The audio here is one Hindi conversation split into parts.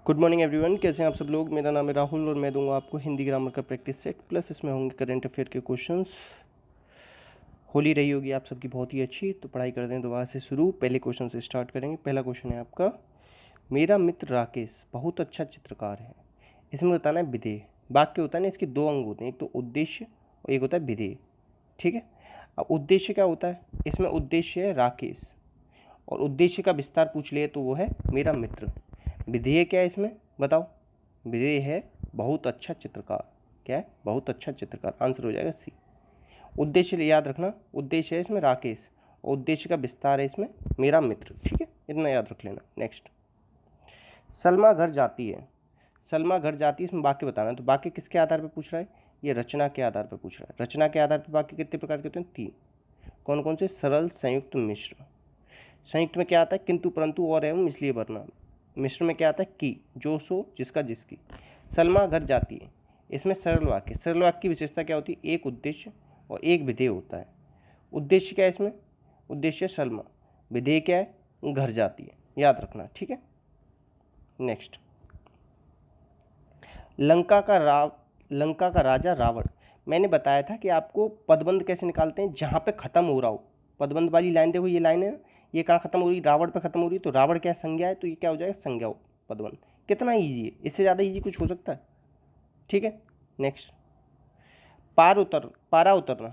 गुड मॉर्निंग एवरीवन, कैसे हैं आप सब लोग। मेरा नाम है राहुल और मैं दूंगा आपको हिंदी ग्रामर का प्रैक्टिस सेट, प्लस इसमें होंगे करंट अफेयर के क्वेश्चंस। होली रही होगी आप सबकी बहुत ही अच्छी, तो पढ़ाई कर दें दोबारा से शुरू। पहले क्वेश्चन से स्टार्ट करेंगे। पहला क्वेश्चन है आपका, मेरा मित्र राकेश बहुत अच्छा चित्रकार है। इसमें बताना है विधेय। वाक्य होता है ना, इसके दो अंग होते हैं, एक तो उद्देश्य और एक होता है विधेय। ठीक है, अब उद्देश्य क्या होता है, इसमें उद्देश्य है राकेश और उद्देश्य का विस्तार पूछ लिए तो वो है मेरा मित्र। विधेय क्या है इसमें बताओ, विधेय है बहुत अच्छा चित्रकार। क्या है, बहुत अच्छा चित्रकार। आंसर हो जाएगा सी। उद्देश्य याद रखना, उद्देश्य है इसमें राकेश और उद्देश्य का विस्तार है इसमें मेरा मित्र। ठीक है, इतना याद रख लेना। नेक्स्ट, सलमा घर जाती है। सलमा घर जाती है, इसमें वाक्य बताना है। तो वाक्य किसके आधार पर पूछ रहा है, ये रचना के आधार पर पूछ रहा है। रचना के आधार पर वाक्य कितने प्रकार के होते हैं, 3। कौन कौन से, सरल, संयुक्त, मिश्र। संयुक्त में क्या आता है, किंतु, परंतु, और एवं, इसलिए, वरना। मिश्र में क्या आता है, की, जो, सो, जिसका, जिसकी। सलमा घर जाती है, इसमें सरल वाक्य। सरल वाक्य की विशेषता क्या होती है, एक उद्देश्य और एक विधेय होता है। उद्देश्य क्या है इसमें, उद्देश्य सलमा, विधेय क्या है, घर जाती है। याद रखना, ठीक है। नेक्स्ट, लंका का राजा रावण। मैंने बताया था कि आपको पदबंध कैसे निकालते हैं, जहाँ पे खत्म हो रहा हो। पदबंध वाली लाइन देखो, ये लाइन है ना, ये कहाँ खत्म हो रही, रावण पे खत्म हो रही है, तो रावण क्या संज्ञा है, तो ये क्या हो जाएगा, संज्ञा हो पदबंध। कितना ईजी है, इससे ज़्यादा ईजी कुछ हो सकता है। ठीक है। नेक्स्ट, पारा उतरना।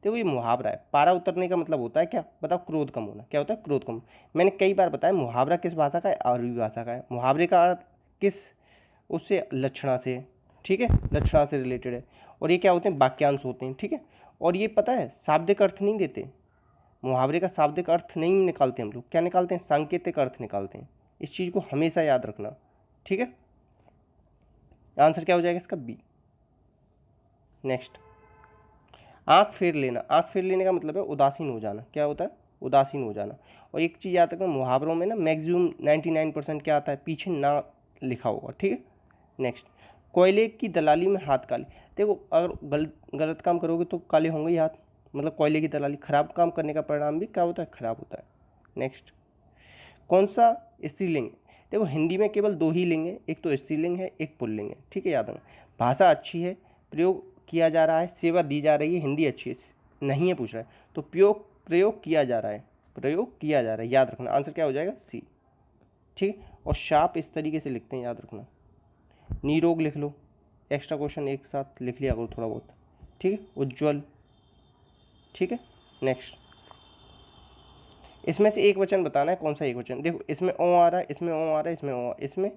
देखो ये मुहावरा है। पारा उतरने का मतलब होता है क्या, बताओ, क्रोध कम होना। क्या होता है, क्रोध कम। मैंने कई बार बताया मुहावरा किस भाषा का है, अरबी भाषा का है। मुहावरे का अर्थ किस, उससे, लक्षणा से। ठीक है, लक्षणा से रिलेटेड है। और ये क्या होते हैं, वाक्यांश होते हैं। ठीक है, और ये पता है शाब्दिक अर्थ नहीं देते। मुहावरे का शाब्दिक अर्थ नहीं निकालते हम लोग, क्या निकालते हैं, सांकेतिक अर्थ निकालते हैं। इस चीज़ को हमेशा याद रखना। ठीक है, आंसर क्या हो जाएगा इसका, बी। नेक्स्ट, आँख फेर लेना। आँख फेर लेने का मतलब है उदासीन हो जाना। क्या होता है, उदासीन हो जाना। और एक चीज़ याद रखना, मुहावरों में ना मैक्सिमम 99% क्या आता है, पीछे ना लिखा होगा। ठीक है। नेक्स्ट, कोयले की दलाली में हाथ काले। देखो अगर गलत काम करोगे तो काले होंगे ही हाथ, मतलब कोयले की दलाली, खराब काम करने का परिणाम भी क्या होता है, खराब होता है। नेक्स्ट, कौन सा स्त्रीलिंग है। देखो हिंदी में केवल 2 ही लिंग है, एक तो स्त्रीलिंग है, एक पुल्लिंग है। ठीक है, याद रखना। भाषा अच्छी है, प्रयोग किया जा रहा है, सेवा दी जा रही है, हिंदी अच्छी है, नहीं है पूछ रहा है, तो प्रयोग किया जा रहा है, प्रयोग किया जा रहा है। याद रखना, आंसर क्या हो जाएगा, सी। ठीक है, और शाप इस तरीके से लिखते हैं, याद रखना। निरोग लिख लो, एक्स्ट्रा क्वेश्चन एक साथ लिख लिया करो थोड़ा बहुत। ठीक है, उज्ज्वल। ठीक है। नेक्स्ट, इसमें से एक वचन बताना है, कौन सा एक वचन। देखो इसमें ओ आ रहा है, इसमें ओ आ रहा है, इसमें ओ, इसमें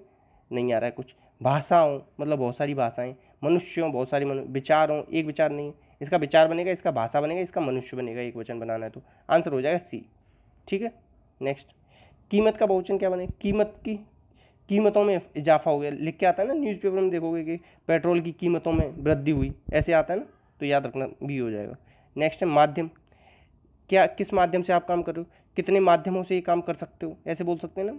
नहीं आ रहा है कुछ। भाषाओं मतलब बहुत सारी भाषाएं, मनुष्यों बहुत सारी विचारों, एक विचार नहीं है। इसका विचार बनेगा, इसका भाषा बनेगा, इसका मनुष्य बनेगा। एक वचन बनाना है तो आंसर हो जाएगा सी। ठीक है। नेक्स्ट, कीमत का बहुवचन क्या बने, कीमतों में इजाफा हो गया, लिख के आता है ना न्यूज़पेपर में, देखोगे कि पेट्रोल की कीमतों में वृद्धि हुई, ऐसे आता है ना, तो याद रखना बी हो जाएगा। नेक्स्ट है माध्यम। क्या, किस माध्यम से आप काम कर रहे हो, कितने माध्यमों से ये काम कर सकते हो, ऐसे बोल सकते हैं ना।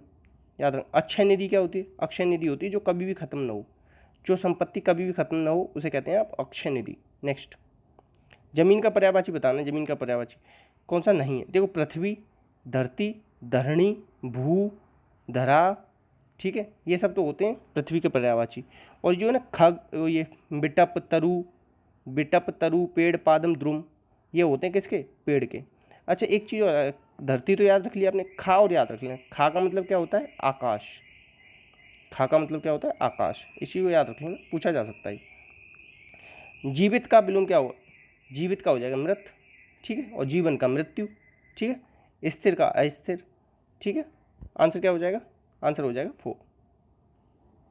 याद रख। अक्षय निधि क्या होती है, अक्षय निधि होती है जो कभी भी खत्म ना हो, जो संपत्ति कभी भी खत्म ना हो, उसे कहते हैं आप अक्षय निधि। नेक्स्ट, जमीन का पर्यायवाची बताना है। जमीन का पर्यायवाची कौन सा नहीं है, देखो पृथ्वी, धरती, धरणी, भू, धरा। ठीक है, ये सब तो होते हैं पृथ्वी के पर्यायवाची। और जो है ना खग, ये बिटप तरु पेड़ पादम द्रुम, ये होते हैं किसके, पेड़ के। अच्छा एक चीज़ और, धरती तो याद रख लिया आपने, खा और याद रख लिया। खा का मतलब क्या होता है, आकाश। खा का मतलब क्या होता है, आकाश। इसी को याद रख लेना, पूछा जा सकता है। जीवित का विलोम क्या होगा, जीवित का हो जाएगा मृत। ठीक है, और जीवन का मृत्यु। ठीक है, स्थिर का अस्थिर। ठीक है, आंसर क्या हो जाएगा, आंसर हो जाएगा 4।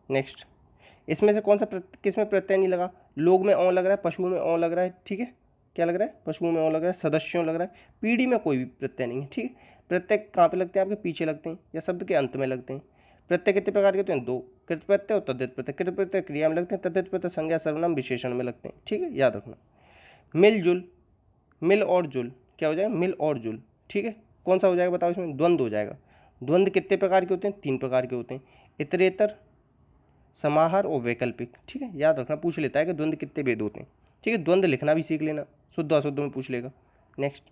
नेक्स्ट, इसमें से कौन सा किस में प्रत्यय नहीं लगा, लोग में ओ लग रहा है, पशुओं में ओ लग रहा है। ठीक है, क्या लग रहा है, पशुओं में ओ लग रहा है, सदस्यों लग रहा है, पीढ़ी में कोई भी प्रत्यय नहीं है। ठीक है, प्रत्यय कहाँ पे लगते हैं, आपके पीछे लगते हैं या शब्द के अंत में लगते हैं। प्रत्यय कितने प्रकार के होते हैं, 2, कृत प्रत्यय और तद्धित प्रत्यय। कृत प्रत्यय क्रिया में लगते हैं, तद्धित प्रत्यय संज्ञा सर्वनाम विशेषण में लगते हैं। ठीक है, याद रखना। मिलजुल, मिल और जुल क्या हो जाएगा, मिल और जुल। ठीक है, कौन सा हो जाएगा बताओ, इसमें द्वंद्व हो जाएगा। द्वंद्व कितने प्रकार के होते हैं, 3 प्रकार के होते हैं, इतरेतर, समाहार और वैकल्पिक। ठीक है, याद रखना, पूछ लेता है कि द्वंद्व कितने भेद होते हैं। ठीक है, द्वंद्व लिखना भी सीख लेना, शुद्ध अशुद्ध में पूछ लेगा। नेक्स्ट,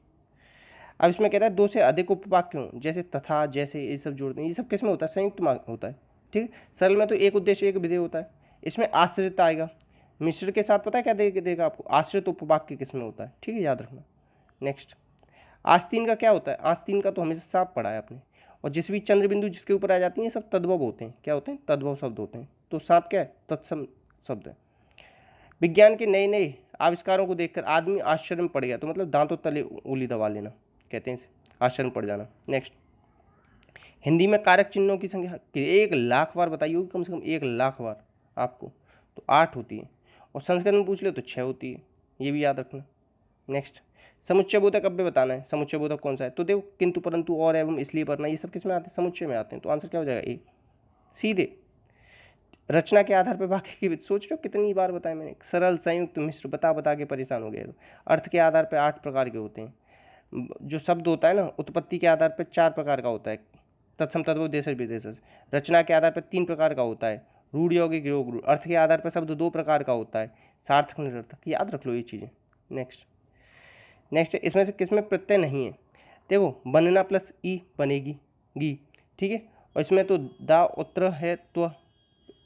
अब इसमें कह रहा है 2 से अधिक उपवाक्य हों, जैसे तथा, जैसे, ये सब जोड़ते हैं। ये सब किस में होता है, संयुक्त में होता है। ठीक है। सरल में तो एक उद्देश्य एक विधेय होता है, इसमें आश्रित आएगा। मिश्र के साथ पता है क्या देगा आपको, आश्रित उपवाक्य किसमें होता है, ठीक है, याद रखना। नेक्स्ट, आस्तीन का क्या होता है, आस्तीन का तो हमेशा साफ पढ़ा है आपने। और जिस भी चंद्र बिंदु जिसके ऊपर आ जाती हैं सब तद्भव होते हैं, क्या होते हैं, तद्भव शब्द होते हैं। तो सांप क्या है, तत्सम शब्द है। विज्ञान के नए नए आविष्कारों को देखकर आदमी आश्चर्य में पड़ गया, तो मतलब दांतों तले उंगली दबा लेना कहते हैं इसे, आश्चर्य में पड़ जाना। नेक्स्ट, हिंदी में कारक चिन्हों की संख्या 1,00,000 बार बताइए होगी, कम से कम 1,00,000 बार आपको, तो 8 होती है। और संस्कृत में पूछ ले तो 6 होती है, ये भी याद रखना। नेक्स्ट, समुच्चय बोधक अब भी बताना है, समुच्चय बोधक कौन सा है, तो देखो किंतु परंतु और एवं इसलिए वरना ये सब किस में आते हैं, समुच्चय में आते हैं। तो आंसर क्या हो जाएगा, ए सीधे। रचना के आधार पर वाक्य की सोच रहे हो कितनी बार बताया मैंने, सरल, संयुक्त, मिश्र, बता के परेशान हो गए। तो अर्थ के आधार पर 8 प्रकार के होते हैं। जो शब्द होता है ना, उत्पत्ति के आधार पर 4 प्रकार का होता है, तत्सम, तद्भव, देशज, विदेशज। रचना के आधार पर 3 प्रकार का होता है, रूढ़, यौगिक, योग रूढ़। अर्थ के आधार पर शब्द 2 प्रकार का होता है, सार्थक, निरर्थक। याद रख लो ये चीज़ें। नेक्स्ट इसमें से किसमें प्रत्यय नहीं है, देखो बनना प्लस ई बनेगी गी, ठीक है। और इसमें तो दा उत्तर है, तो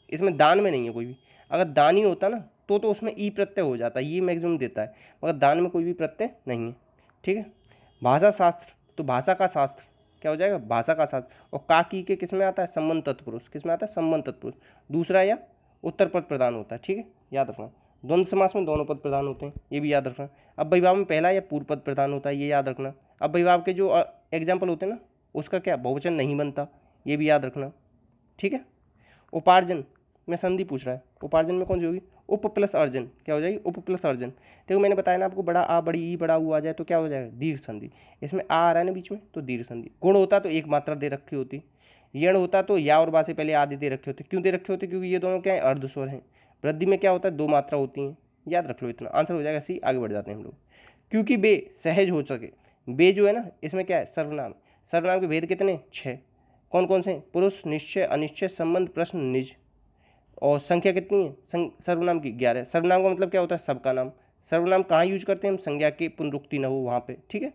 इसमें दान में नहीं है कोई भी। अगर दान ही होता ना तो उसमें ई प्रत्यय हो जाता, ये मैक्सिमम देता है, मगर दान में कोई भी प्रत्यय नहीं है, ठीक है। भाषा शास्त्र, तो भाषा का शास्त्र क्या हो जाएगा, भाषा का शास्त्र। और काकी के किस में आता है, संबंध तत्पुरुष, किस में आता है, संबंध तत्पुरुष। दूसरा या उत्तर पद प्रदान होता है, ठीक है, याद रखना। द्वंद्व समास में दोनों पद प्रदान होते हैं, ये भी याद रखना। अब विभाव में पहला या पूर्व पद प्रदान होता है, ये याद रखना। अब विभाव के जो एग्जाम्पल होते हैं ना, उसका क्या बहुवचन नहीं बनता, ये भी याद रखना, ठीक है। उपार्जन में संधि पूछ रहा है, उपार्जन में कौन सी होगी, उप प्लस अर्जन, क्या हो जाएगी, उप प्लस अर्जन। देखो मैंने बताया ना आपको, बड़ा आ बड़ी ई बड़ा ऊ आ जाए तो क्या हो जाएगा, दीर्घ संधि। इसमें आ रहा है ना बीच में, तो दीर्घ संधि। गुण होता तो एक मात्रा दे रखी होती, यण होता तो या और बा से पहले आदि दे रखे होते। क्यों दे रखे होते, क्योंकि ये दोनों क्या है, अर्धस्वर हैं। वृद्धि में क्या होता है, 2 मात्रा होती हैं, याद रख लो इतना। आंसर हो जाएगा सी। आगे बढ़ जाते हैं हम लोग। क्योंकि बे सहज हो सके, बे जो है ना इसमें क्या है, सर्वनाम। सर्वनाम के भेद कितने, 6। कौन कौन से, पुरुष, निश्चय, अनिश्चय, संबंध, प्रश्न, निज। और संख्या कितनी है, सर्वनाम की 11। सर्वनाम का मतलब क्या होता है, सबका नाम। सर्वनाम कहाँ यूज करते हैं हम, संज्ञा की पुनरुक्ति न हो वहाँ पे, ठीक है।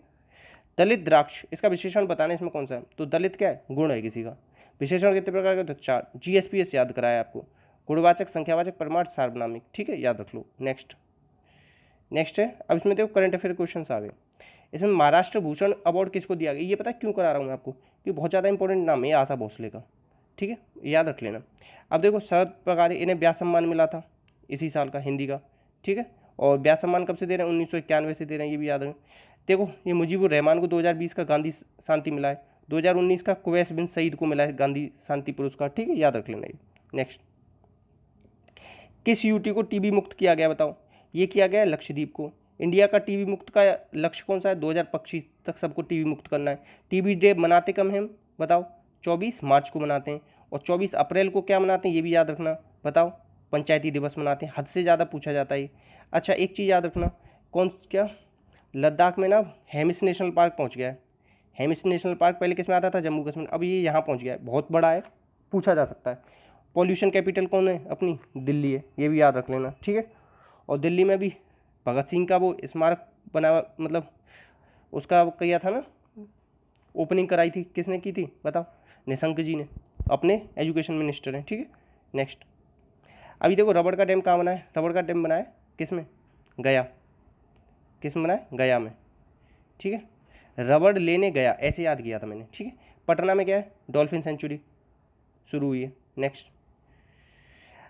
दलित द्राक्ष, इसका विशेषण बताना इसमें कौन सा है, तो दलित क्या है, गुण है किसी का। विशेषण कितने प्रकार के, तो 4। GSPS याद कराया आपको, गुणवाचक, संख्यावाचक, परमार्थ, सार्वनामिक, ठीक है, याद रख लो। नेक्स्ट है, अब इसमें देखो करंट अफेयर क्वेश्चन आ गए। इसमें महाराष्ट्र भूषण अवार्ड किसको दिया गया, ये पता है क्यों करा रहा हूँ मैं आपको, कि बहुत ज़्यादा इंपॉर्टेंट नाम है आशा भोसले का, ठीक है, याद रख लेना। अब देखो शरद पगारे, इन्हें व्यास सम्मान मिला था इसी साल का, हिंदी का, ठीक है। और व्यास सम्मान कब से दे रहे हैं, 1991 से दे रहे हैं, ये भी याद रखें। देखो ये मुजीबुर रहमान को 2020 का गांधी शांति मिला है, 2019 का कुवैस बिन सईद को मिला है गांधी शांति पुरस्कार, ठीक है, याद रख लेना ये। नेक्स्ट, किस यूटी को टीबी मुक्त किया गया, बताओ। ये किया गया है लक्षद्वीप को। इंडिया का टीबी मुक्त का लक्ष्य कौन सा है, 2025 तक सबको टीबी मुक्त करना है। टीबी डे मनाते कब हैं हम, बताओ, 24 मार्च को मनाते हैं। और 24 अप्रैल को क्या मनाते हैं, ये भी याद रखना, बताओ, पंचायती दिवस मनाते हैं। हद से ज़्यादा पूछा जाता है। अच्छा एक चीज़ याद रखना, कौन क्या, लद्दाख में ना हेमिस नेशनल पार्क पहुँच गया है। हेमिस नेशनल पार्क पहले किस में आता था, जम्मू कश्मीर, अब ये यहाँ पहुँच गया है, बहुत बड़ा है, पूछा जा सकता है। पॉल्यूशन कैपिटल कौन है अपनी, दिल्ली है, ये भी याद रख लेना, ठीक है। और दिल्ली में भी भगत सिंह का वो स्मारक बना, मतलब उसका किया था ना, ओपनिंग कराई थी, किसने की थी बताओ, निशंक जी ने, अपने एजुकेशन मिनिस्टर हैं, ठीक है। नेक्स्ट, अभी देखो रबड़ का डैम कहाँ बना है, रबड़ का डैम बना है किस में, गया, किस में बना है, गया में, ठीक है। रबड़ लेने गया, ऐसे याद किया था मैंने, ठीक है। पटना में क्या है, डॉल्फिन सेंचुरी शुरू हुई है। नेक्स्ट,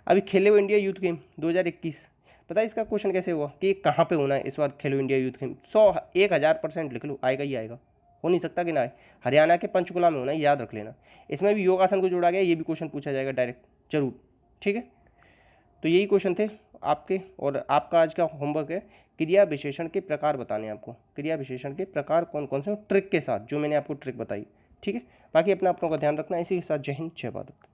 अभी खेलो इंडिया यूथ गेम 2021, पता है इसका क्वेश्चन कैसे हुआ कि कहाँ पे होना है इस बार खेलो इंडिया यूथ गेम, 1,000% लिख लो, आएगा ही आएगा, हो नहीं सकता कि ना आए। हरियाणा के पंचकुला में होना है, याद रख लेना। इसमें भी योगासन को जोड़ा गया, ये भी क्वेश्चन पूछा जाएगा डायरेक्ट, जरूर, ठीक है। तो यही क्वेश्चन थे आपके, और आपका आज का होमवर्क है क्रिया विशेषण के प्रकार बताने हैं आपको, क्रिया विशेषण के प्रकार कौन कौन से, ट्रिक के साथ, जो मैंने आपको ट्रिक बताई, ठीक है। बाकी अपना अपनों का ध्यान रखना, इसी के साथ जय हिंद, जय भारत।